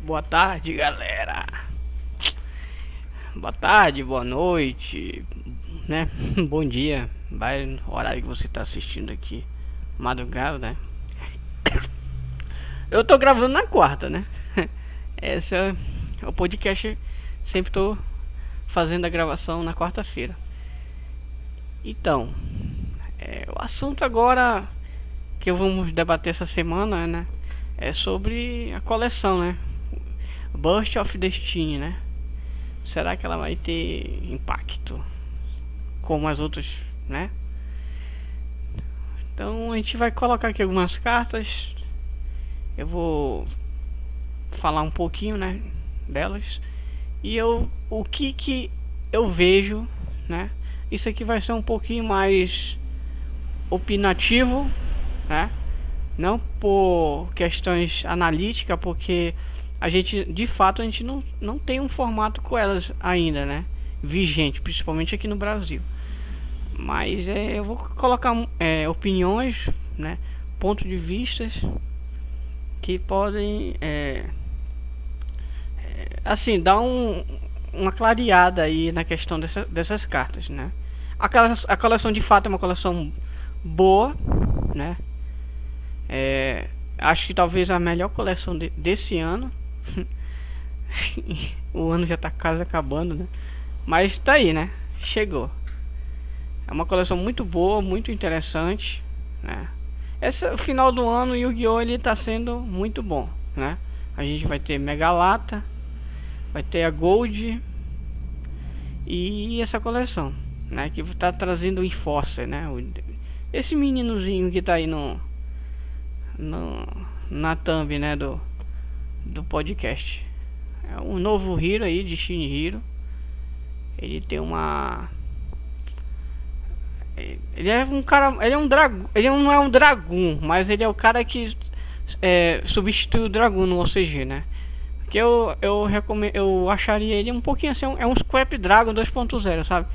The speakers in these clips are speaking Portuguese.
Boa tarde, galera. Boa tarde, boa noite, né? Bom dia. Vai no horário que você tá assistindo aqui. Madrugada, né? Eu tô gravando na quarta, né? Esse é o podcast. Sempre tô fazendo a gravação na quarta-feira. Então, o assunto agora que vamos debater essa semana, né? É sobre a coleção, né? Burst of Destiny, né? Será que ela vai ter impacto como as outras, né? Então a gente vai colocar aqui algumas cartas. Eu vou falar um pouquinho, né, delas. E o que eu vejo, né? Isso aqui vai ser um pouquinho mais opinativo, né? Não por questões analíticas, porque a gente, de fato, a gente não tem um formato com elas ainda, né? Vigente, principalmente aqui no Brasil. Mas eu vou colocar opiniões, né? Pontos de vistas que podem, assim, dar uma clareada aí na questão dessas cartas, né? A coleção, de fato, é uma coleção boa, né? Acho que talvez a melhor coleção desse ano. O ano já tá quase acabando, né? Mas tá aí, né? Chegou. É uma coleção muito boa, muito interessante, né? O final do ano, Yu-Gi-Oh! Ele tá sendo muito bom, né? A gente vai ter Mega Lata, vai ter a Gold e essa coleção, né? Que tá trazendo o Enforcer, né? Esse meninozinho que tá aí na thumb, né, do podcast. É um novo Hero aí, Destiny Hero. Ele tem ele é um cara, ele é um dragão, ele não é um dragão, mas ele é o cara que substitui o dragão no OCG, né? Que eu recomendo, eu acharia ele um pouquinho assim, é um Scrap Dragon 2.0, sabe?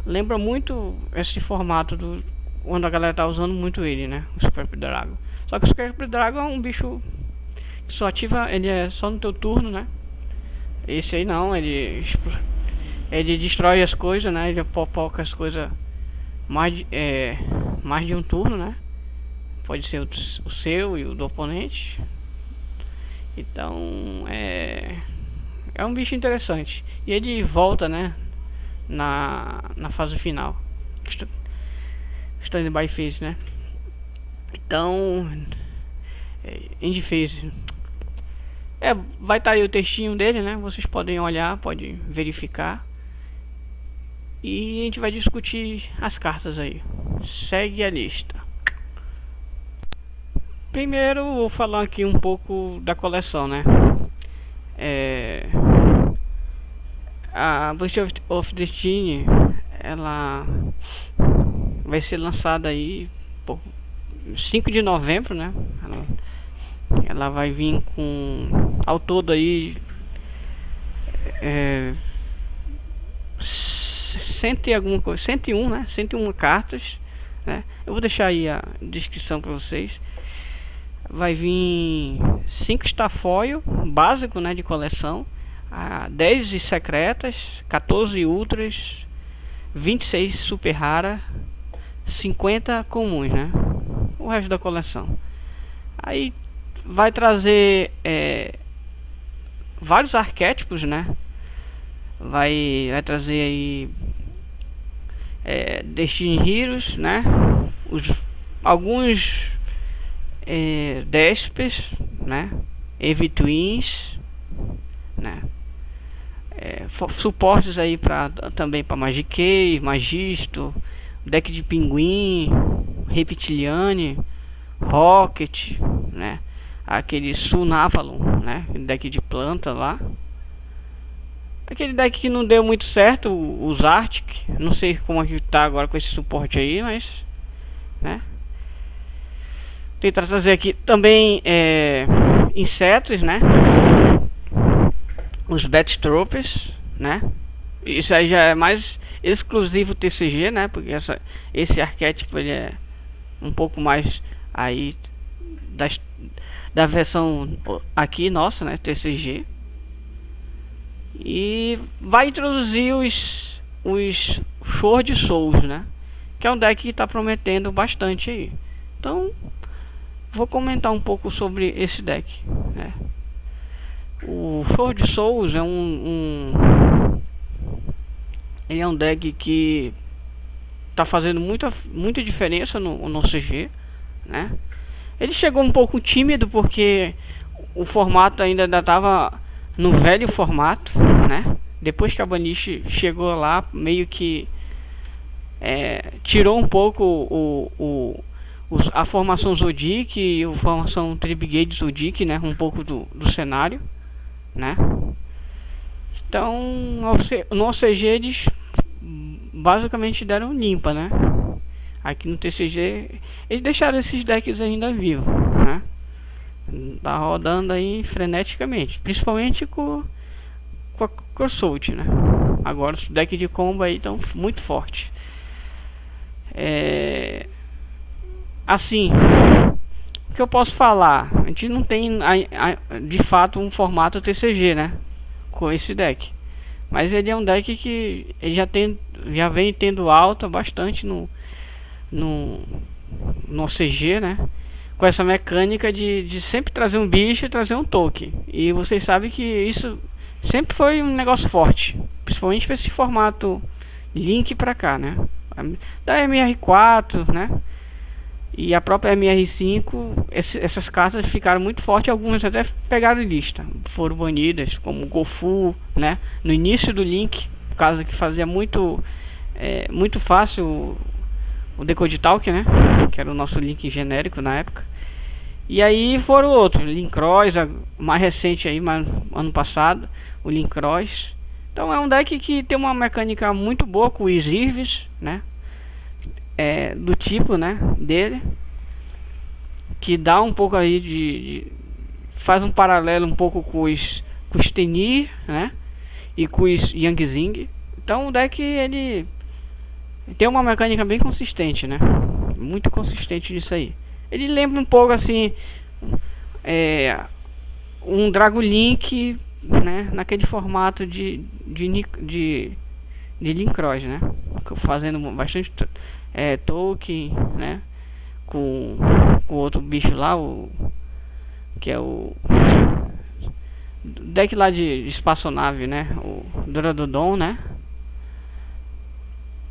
Lembra muito esse formato quando a galera tá usando muito ele, né? O Scrap Dragon. Só que o Scrap Dragon é um bicho que só ativa, ele é só no teu turno, né? Esse aí não, ele destrói as coisas, né? Ele popoca as coisas mais de um turno, né? Pode ser o seu e o do oponente. Então é um bicho interessante. E ele volta, né? Na fase final, Standby Phase, né? Então End Phase, vai estar aí o textinho dele, né? Vocês podem olhar, podem verificar. E a gente vai discutir as cartas aí. Segue a lista. Primeiro vou falar aqui um pouco da coleção, né? A Burst of Destiny, ela vai ser lançada aí por 5 de novembro, né? Ela vai vir com ao todo aí 100 e alguma coisa, 101, né? 101 cartas, né? Eu vou deixar aí a descrição para vocês. Vai vir 5 Starfoil básico, né, de coleção, 10 secretas, 14 ultras, 26 super rara, 50 comuns, né? O resto da coleção. Aí vai trazer vários arquétipos, né? Vai trazer aí Destiny Heroes, né? Alguns Despes, né? Eevee Twins, né? Suportes aí também para Magic, Magisto, deck de Pinguim, Reptiliane, Rocket, né? Aquele Sunavalon, né? Deck de planta lá. Aquele deck que não deu muito certo, os Arctic. Não sei como é que tá agora com esse suporte aí, mas, né? Tentar trazer aqui também insetos, né? Os Battropes, né? Isso aí já é mais exclusivo TCG, né? Porque esse arquétipo ele é um pouco mais aí da versão aqui nossa, né, TCG. E vai introduzir os Sword Souls, né, que é um deck que está prometendo bastante aí. Então vou comentar um pouco sobre esse deck, né. O Sword Souls é ele é um deck que tá fazendo muita diferença no CG, né? Ele chegou um pouco tímido porque o formato ainda estava no velho formato, né? Depois que a Banish chegou lá, meio que tirou um pouco a formação Zodiac e a formação Tribigate Zodiac, né? Um pouco do cenário, né? Então no OCG eles basicamente deram limpa, né? Aqui no TCG eles deixaram esses decks ainda vivos, né? Tá rodando aí freneticamente, principalmente com a Crossout, né? Agora os decks de combo aí estão muito fortes. Assim, o que eu posso falar? A gente não tem de fato um formato TCG, né, com esse deck, mas ele é um deck que ele já vem tendo alta bastante no CG, né, com essa mecânica de sempre trazer um bicho e trazer um token. E vocês sabem que isso sempre foi um negócio forte, principalmente para esse formato Link pra cá, né, da MR4, né, e a própria MR5. Essas cartas ficaram muito fortes, algumas até pegaram lista, foram banidas, como Gofu, né, no início do Link, por causa que fazia muito fácil o Decode Talk, né, que era o nosso Link genérico na época. E aí foram outros, Link Cross, mais recente aí, ano passado, o Link Cross. Então é um deck que tem uma mecânica muito boa com os Irvis, né, do tipo, né, dele, que dá um pouco aí faz um paralelo um pouco com os Tenir, né, e com os Yang Zing. Então o deck ele tem uma mecânica bem consistente, né, muito consistente nisso aí. Ele lembra um pouco assim um Dragon Link, né, naquele formato de Link Cross, né, fazendo bastante token, né, com o outro bicho lá, que é o deck lá de espaçonave, né, o Duradodon, né,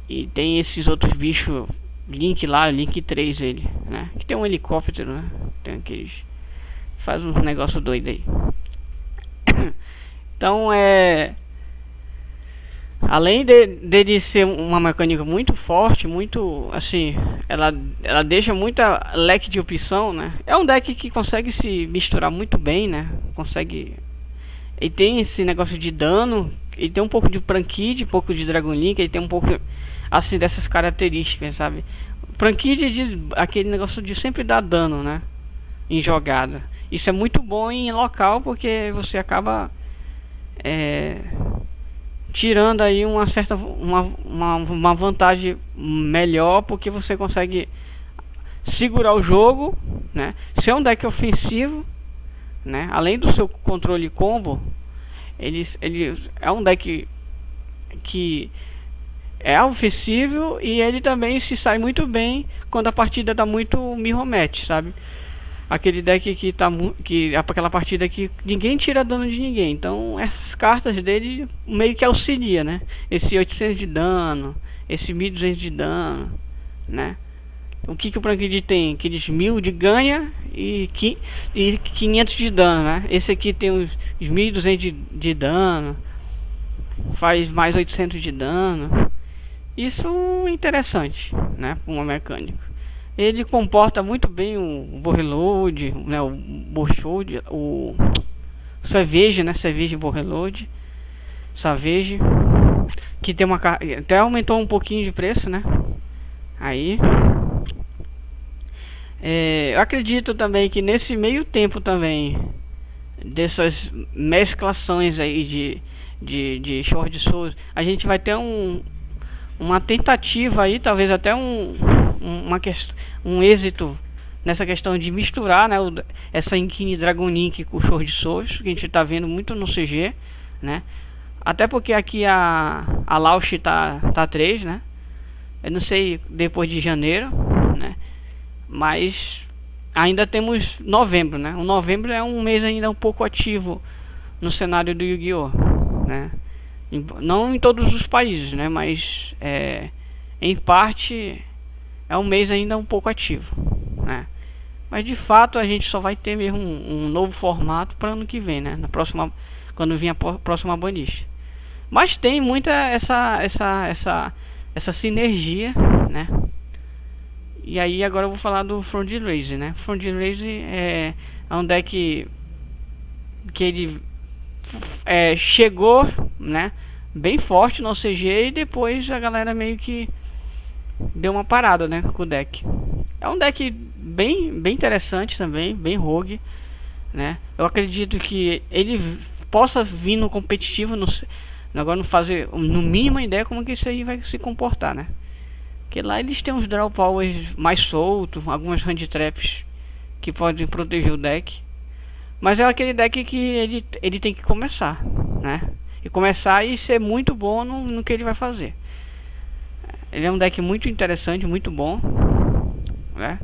e tem esses outros bichos Link lá, Link 3 ele, né, que tem um helicóptero, né, tem aqueles, faz um negócio doido aí. Então além dele ser uma mecânica muito forte, muito assim, ela deixa muita leque de opção, né? É um deck que consegue se misturar muito bem, né? Consegue. Ele tem esse negócio de dano, ele tem um pouco de Prankid, um pouco de Dragon Link, ele tem um pouco assim dessas características, sabe? Prankid é aquele negócio de sempre dar dano, né, em jogada. Isso é muito bom em local, porque você acaba tirando aí uma certa uma vantagem melhor, porque você consegue segurar o jogo, né? Se é um deck ofensivo, né, além do seu controle combo, ele é um deck que é ofensivo, e ele também se sai muito bem quando a partida dá muito mirror match, sabe? Aquele deck que aquela partida que ninguém tira dano de ninguém. Então essas cartas dele meio que auxilia, né? Esse 800 de dano, esse 1200 de dano, né? O que o Prankid tem? Aqueles 1000 de ganha e 500 de dano, né? Esse aqui tem os 1200 de dano, faz mais 800 de dano. Isso é interessante, né? Uma mecânica. Ele comporta muito bem o Overload, né, o Borchode, o Savage, né, Savage Overload, Savage, que tem uma até aumentou um pouquinho de preço, né? Aí eu acredito também que nesse meio tempo também dessas mesclações aí de Sword Souls, a gente vai ter uma tentativa aí, talvez até um êxito nessa questão de misturar, né, essa Inquine Dragonink com o Sword Souls, que a gente tá vendo muito no CG, né? Até porque aqui a Launch tá 3, né? Eu não sei depois de janeiro, né? Mas ainda temos novembro, né? O novembro é um mês ainda um pouco ativo no cenário do Yu-Gi-Oh, né? Não em todos os países, né? Mas em parte é um mês ainda um pouco ativo, né? Mas de fato a gente só vai ter mesmo um novo formato para ano que vem, né? Na próxima, quando vir a próxima banlist. Mas tem muita essa sinergia, né? E aí agora eu vou falar do Front Raise, né? Front Raise é um deck que ele chegou, né, bem forte no CG, e depois a galera meio que deu uma parada, né, com o deck. É um deck bem interessante também, bem rogue, né? Eu acredito que ele possa vir no competitivo, agora não fazer no mínimo ideia como que isso aí vai se comportar, né? Porque lá eles têm uns draw powers mais soltos, algumas hand traps que podem proteger o deck. Mas é aquele deck que ele tem que começar, né? E começar e ser muito bom no que ele vai fazer. Ele é um deck muito interessante, muito bom, né?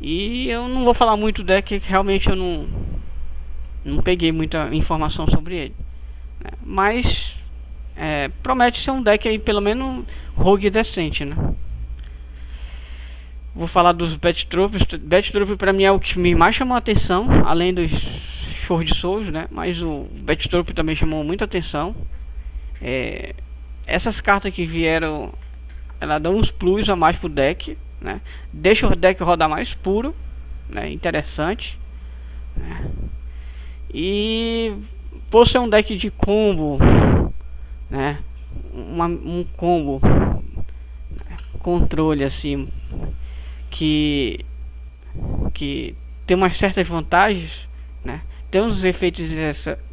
E eu não vou falar muito do deck, que realmente eu não peguei muita informação sobre ele, né? Mas promete ser um deck aí, pelo menos rogue decente, né? Vou falar dos Bat Tropes. Bat Trope pra mim é o que me mais chamou a atenção, além dos Sword Souls, né? Mas o Bat Trope também chamou muita atenção. Essas cartas que vieram, ela dá uns plus a mais pro deck, né? Deixa o deck rodar mais puro, né? Interessante, né? E por ser um deck de combo, né? Um combo, né? Controle assim, que tem umas certas vantagens, né? Tem uns efeitos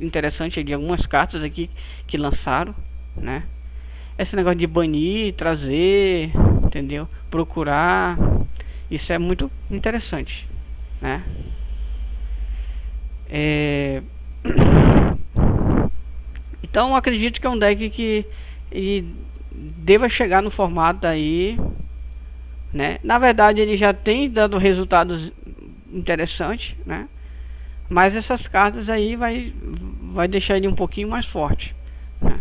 interessantes de algumas cartas aqui que lançaram, né? Esse negócio de banir, trazer, entendeu? Procurar, isso é muito interessante, né? Então acredito que é um deck que ele deva chegar no formato aí, né? Na verdade ele já tem dado resultados interessantes, né? Mas essas cartas aí vai deixar ele um pouquinho mais forte, né?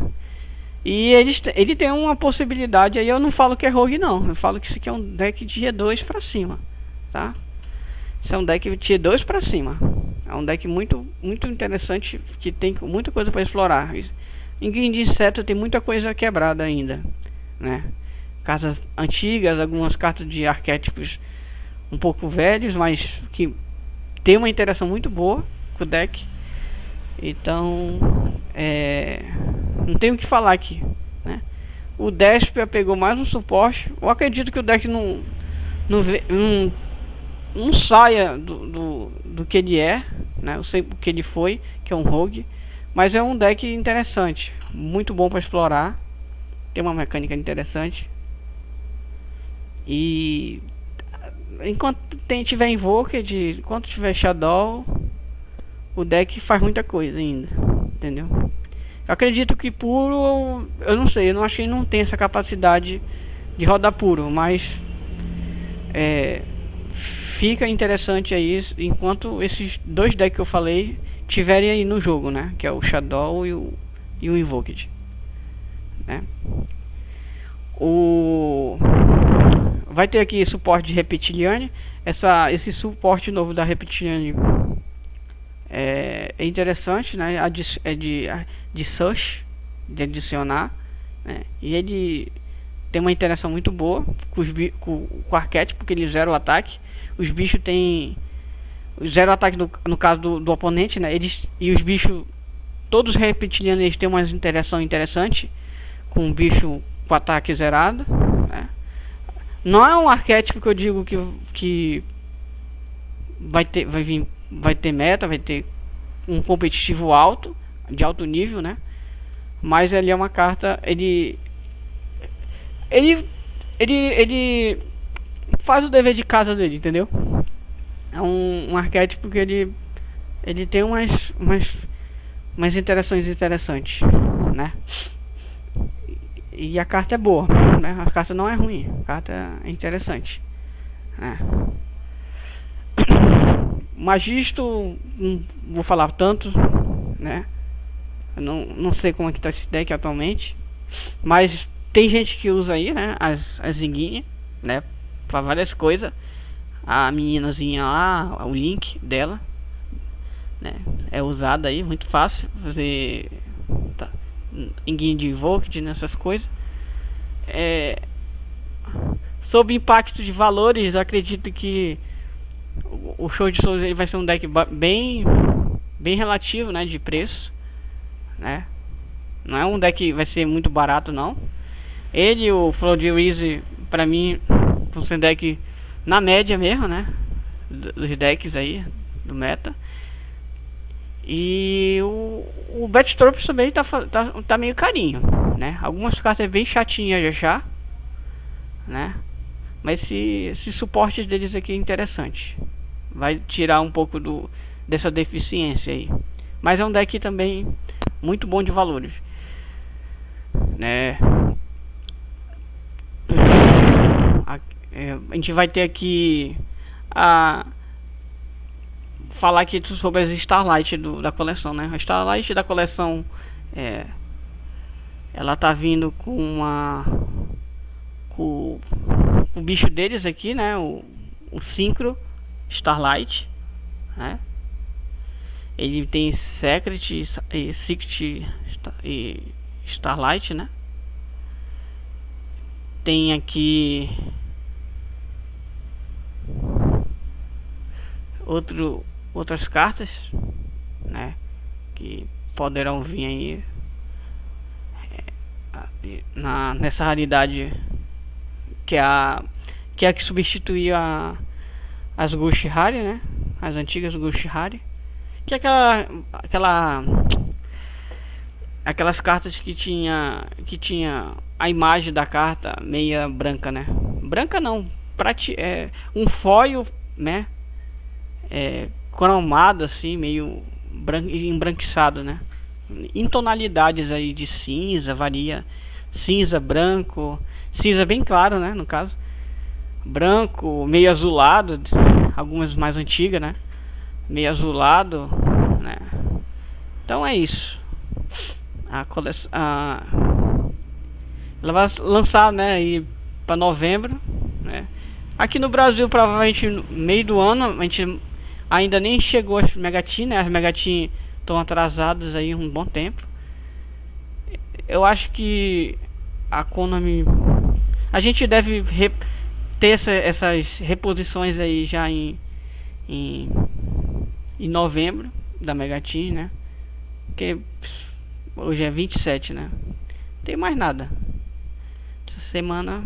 E ele tem uma possibilidade aí, eu não falo que é rogue não, eu falo que isso aqui é um deck de G2 pra cima, tá? Isso é um deck de G2 pra cima. É um deck muito interessante, que tem muita coisa para explorar. Em Game de Inseto tem muita coisa quebrada ainda, né? Cartas antigas, algumas cartas de arquétipos um pouco velhos, mas que tem uma interação muito boa com o deck. Então não tenho o que falar aqui, né? O Despia pegou mais um suporte. Eu acredito que o deck não saia do que ele é, né? Eu sei o que ele foi, que é um rogue, mas é um deck interessante, muito bom para explorar, tem uma mecânica interessante. E enquanto tiver Invoked, enquanto tiver Shadow, o deck faz muita coisa ainda, entendeu? Eu acredito que puro, eu não sei, eu não acho que ele não tem essa capacidade de rodar puro, mas fica interessante aí enquanto esses dois decks que eu falei tiverem aí no jogo, né? Que é o Shadow e o Invoked, né? Vai ter aqui suporte de Reptiliane. Esse suporte novo da Reptiliane é interessante, né? De search, de adicionar, né? E ele tem uma interação muito boa com o arquétipo, porque ele zera o ataque. Os bichos tem zero ataque no caso do oponente, né? E os bichos, todos os reptilianos, eles têm uma interação interessante com o bicho com ataque zerado, né? Não é um arquétipo que eu digo que vai ter meta, vai ter um competitivo alto, de alto nível, né? Mas ele é uma carta, ele faz o dever de casa dele, entendeu? É um arquétipo que ele tem umas interações interessantes, né? E a carta é boa, né? A carta não é ruim, a carta é interessante, né? Magisto, não vou falar tanto, né? Eu não sei como é que tá esse deck atualmente, mas tem gente que usa aí, né? As Ziguinha, né? Pra várias coisas. A meninazinha lá, o link dela, né? É usada aí, muito fácil fazer tá, Enguinha de Invoked, nessas coisas. Sob impacto de valores, acredito que o Show de Souls ele vai ser um deck bem relativo, né, de preço, né? Não é um deck que vai ser muito barato, não. Ele e o Flood Easy, pra mim, vão ser deck na média mesmo, né, dos decks aí do meta. E o Backstropes também tá meio carinho, né? Algumas cartas bem chatinhas de achar, né? Mas esse suporte deles aqui é interessante. Vai tirar um pouco dessa deficiência aí. Mas é um deck também muito bom de valores, né? A gente vai ter aqui falar aqui sobre as Starlight da coleção, né? A Starlight da coleção ela tá vindo com o bicho deles aqui, né? O Synchro Starlight, né? Ele tem Secret e Secret e Starlight, né? Tem aqui outras cartas, né, que poderão vir aí nessa raridade que é que substituiu as Ghost Rare, né, as antigas Ghost Rare, que é aquelas cartas que tinha a imagem da carta meia branca, né, branca não, um foil, né, cromado assim, meio embranquiçado, né, em tonalidades aí de cinza, varia cinza, branco, cinza bem claro, né, no caso, branco, meio azulado, algumas mais antigas, né, meio azulado, né. Então é isso. A coleção ela vai lançar, né, aí para novembro, né. Aqui no Brasil provavelmente no meio do ano. A gente ainda nem chegou as Megatin, né? As Megatin estão atrasadas aí um bom tempo. Eu acho que a Konami, a gente deve ter essas reposições aí já em novembro da Megatin, né? Porque hoje é 27, né? Não tem mais nada. Essa semana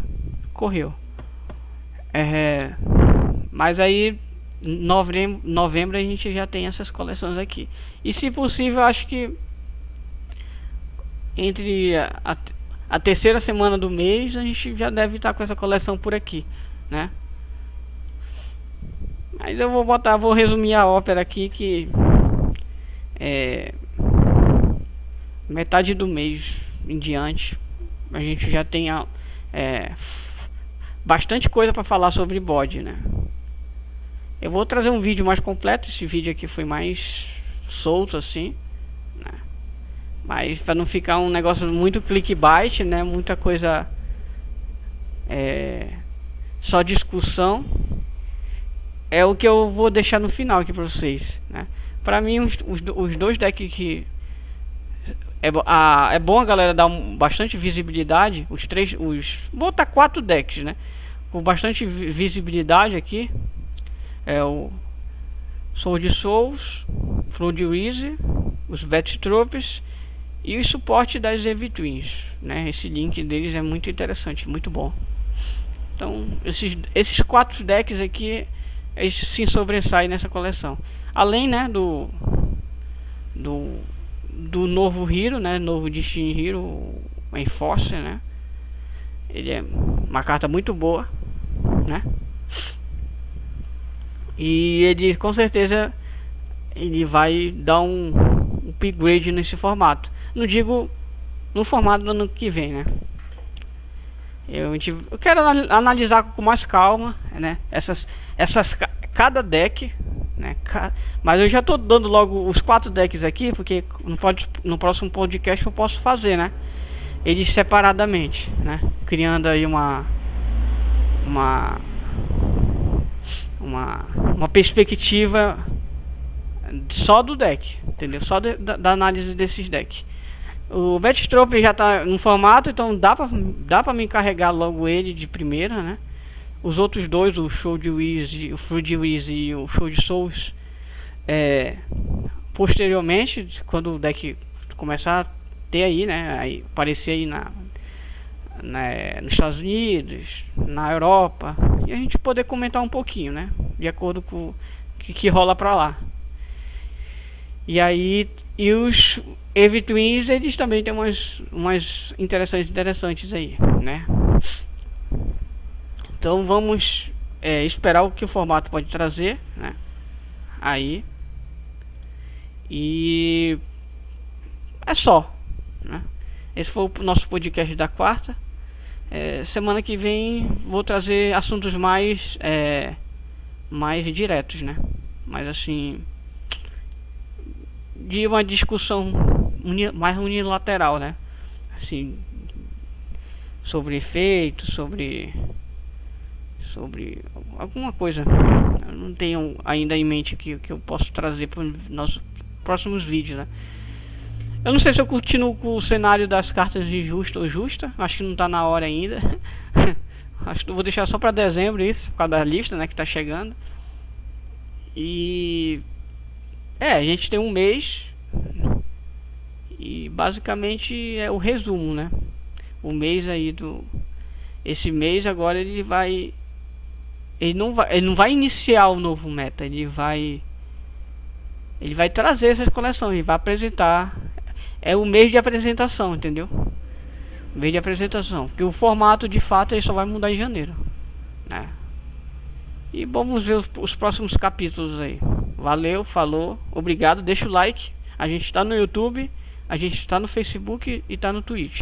correu. Mas aí novembro a gente já tem essas coleções aqui. E se possível, acho que entre a terceira semana do mês a gente já deve estar com essa coleção por aqui, né? Mas eu vou resumir a ópera aqui, que metade do mês em diante a gente já tem bastante coisa para falar sobre bode, né? Eu vou trazer um vídeo mais completo. Esse vídeo aqui foi mais solto assim, né? Mas para não ficar um negócio muito clickbait, né? Muita coisa só discussão, é o que eu vou deixar no final aqui para vocês, né? Para mim os dois decks que é bom a galera dar bastante visibilidade. Vou botar 4 decks, né, com bastante visibilidade aqui. É o Sword Souls, Flood Easy, os Backstropes e o suporte das Eevee Twins, né? Esse link deles é muito interessante, muito bom. Então esses 4 decks aqui, eles se sobressaem nessa coleção. Além, né, do novo Hero, né, novo Destiny Hero, o Enforcer, né? Ele é uma carta muito boa, né? E ele com certeza ele vai dar um upgrade nesse formato. Não digo no formato do ano que vem, né? Eu quero analisar com mais calma, né? Cada deck, né? Mas eu já tô dando logo os 4 decks aqui, porque no próximo podcast eu posso fazer, né? Eles separadamente, né? Criando aí uma perspectiva só do deck, entendeu? Só da análise desses decks. O Batstrope já tá no formato, então dá pra me carregar logo ele de primeira, né? Os outros dois, o Show de Wiz, o Fruit de Wiz e o Show de Souls, posteriormente, quando o deck começar a ter aí, né? Aí aparecer aí nos Estados Unidos, na Europa, e a gente poder comentar um pouquinho, né? De acordo com o que rola pra lá. E aí, e os Eevee Twins, eles também tem umas interessantes aí, né? Então vamos esperar o que o formato pode trazer, né? Aí. E é só, né? Esse foi o nosso podcast da quarta. Semana que vem vou trazer assuntos mais diretos, né? Mas assim, de uma discussão mais unilateral, né? Assim, sobre efeitos, sobre alguma coisa. Eu não tenho ainda em mente que eu posso trazer para os nossos próximos vídeos, né? Eu não sei se eu continuo com o cenário das cartas de justa ou justa. Acho que não tá na hora ainda. Acho que eu vou deixar só para dezembro isso, por causa da lista, né, que tá chegando. E a gente tem um mês. E basicamente é o resumo, né? O mês aí esse mês agora ele não vai iniciar o novo meta, ele vai trazer essas coleções, ele vai apresentar. É o mês de apresentação, entendeu? Mês de apresentação, porque o formato de fato ele só vai mudar em janeiro, né? E vamos ver os próximos capítulos aí. Valeu, falou, obrigado, deixa o like. A gente está no YouTube, a gente está no Facebook e está no Twitch.